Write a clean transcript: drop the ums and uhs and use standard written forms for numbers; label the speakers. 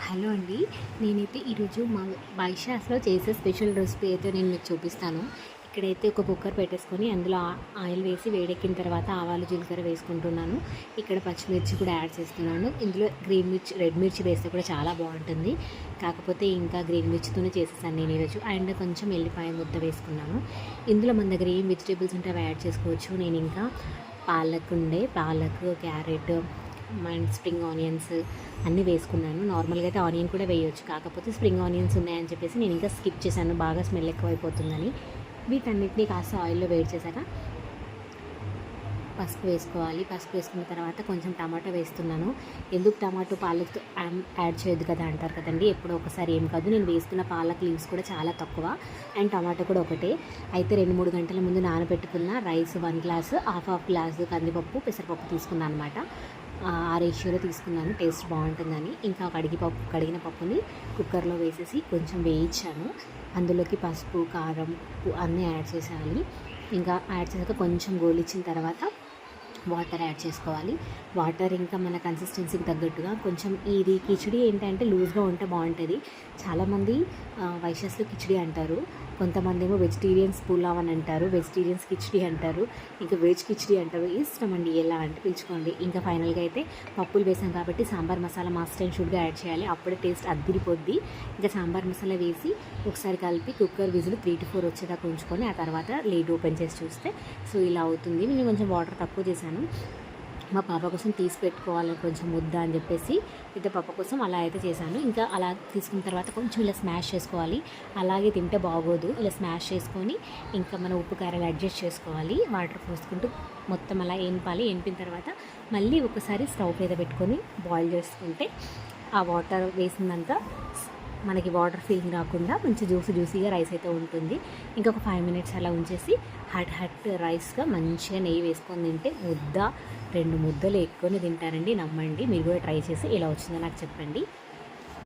Speaker 1: Hello అండి. నేనైతే ఈరోజు మా వైశాస్‌లో చేసే స్పెషల్ రెసిపీ అయితే నేను మీకు చూపిస్తాను. ఇక్కడైతే ఒక కుక్కర్ పెట్టేసుకొని అందులో ఆయిల్ వేసి వేడెక్కిన తర్వాత ఆవాలు, జీలకర్ర వేసుకుంటున్నాను. ఇక్కడ పచ్చిమిర్చి కూడా యాడ్ చేస్తున్నాను. ఇందులో గ్రీన్ మిర్చి, రెడ్ మిర్చి వేస్తే కూడా చాలా బాగుంటుంది. కాకపోతే ఇంకా గ్రీన్ మిర్చితోనే చేసేసాను నేను ఈరోజు. అండ్ కొంచెం ఎల్లిపాయ ముద్ద వేసుకున్నాను. ఇందులో మన దగ్గర ఏం వెజిటేబుల్స్ ఉంటే అవి యాడ్ చేసుకోవచ్చు. నేను ఇంకా palak, carrot and spring onions అన్నీ వేసుకున్నాను. నార్మల్గా అయితే ఆనియన్ కూడా వేయవచ్చు, కాకపోతే స్ప్రింగ్ ఆనియన్స్ ఉన్నాయని చెప్పేసి నేను ఇంకా స్కిప్ చేశాను, బాగా స్మెల్ ఎక్కువైపోతుందని. వీటన్నిటినీ కాస్త ఆయిల్లో వేడి చేశాక పసుపు వేసుకోవాలి. పసుపు వేసుకున్న తర్వాత కొంచెం టమాటో వేస్తున్నాను. ఎందుకు టమాటో పాలక్తో యాడ్ చేయొద్దు కదా అంటారు కదండి, ఎప్పుడో ఒకసారి ఏం కాదు. నేను వేస్తున్న పాలక్ లీవ్స్ కూడా చాలా తక్కువ అండ్ టమాటో కూడా ఒకటే. అయితే 2-3 గంటల ముందు నానబెట్టుకున్న రైస్ 1 గ్లాసు, హాఫ్ గ్లాసు కందిపప్పు, పెసరపప్పు తీసుకున్నాను అనమాట. ఆ రేషియోలో తీసుకున్నాను, టేస్ట్ బాగుంటుందని. ఇంకా కడిగిన పప్పుని కుక్కర్లో వేసేసి కొంచెం వేయించాను. అందులోకి పసుపు, కారం, ఉప్పు అన్నీ యాడ్ చేసేయాలి. ఇంకా యాడ్ చేసాక కొంచెం గోలిచ్చిన తర్వాత వాటర్ యాడ్ చేసుకోవాలి. వాటర్ ఇంకా మన కన్సిస్టెన్సీకి తగ్గట్టుగా. కొంచెం ఇది కిచిడి ఏంటంటే లూజ్గా ఉంటే బాగుంటుంది. చాలామంది వైశాస్లో కిచిడి అంటారు, కొంతమంది ఏమో వెజిటేరియన్స్ పులావ్ అని అంటారు, వెజిటేరియన్స్ కిచిడి అంటారు, ఇంకా వెజ్ కిచిడి అంటారు. ఇష్టం అండి, ఎలా అంటే పిలుచుకోండి. ఇంకా ఫైనల్గా అయితే పప్పులు వేసాం కాబట్టి సాంబార్ మసాలా మస్ట్ అండ్ షుడ్గా యాడ్ చేయాలి, అప్పుడే టేస్ట్ అద్దిరిపోద్ది. ఇంకా సాంబార్ మసాలా వేసి ఒకసారి కలిపి కుక్కర్ విజిల్ 3-4 వచ్చేదాకా ఉంచుకొని ఆ తర్వాత లీడ్ ఓపెన్ చేసి చూస్తే సో ఇలా అవుతుంది. నేను కొంచెం వాటర్ తక్కువ చేశాను, మా పాప కోసం తీసి పెట్టుకోవాలని కొంచెం ముద్ద అని చెప్పేసి అయితే పాప కోసం అలా అయితే చేశాను. ఇంకా అలా తీసుకున్న తర్వాత కొంచెం ఇలా స్మాష్ చేసుకోవాలి, అలాగే తింటే బాగోదు. ఇలా స్మాష్ చేసుకొని ఇంకా మనం ఉప్పు కారాలు అడ్జస్ట్ చేసుకోవాలి. వాటర్ పోసుకుంటూ మొత్తం అలా ఎనిపిన తర్వాత మళ్ళీ ఒకసారి స్టవ్ మీద పెట్టుకొని బాయిల్ చేసుకుంటే ఆ వాటర్ వేసిందంతా మనకి వాటర్ ఫీలింగ్ రాకుండా మంచి జ్యూసీగా రైస్ అయితే ఉంటుంది. ఇంకొక 5 మినిట్స్ అలా ఉంచేసి హట్ రైస్గా మంచిగా నెయ్యి వేసుకొని తింటే 2 ముద్దలు ఎక్కువనే తింటారండి, నమ్మండి. మీరు కూడా ట్రై చేసి ఎలా వచ్చిందో నాకు చెప్పండి.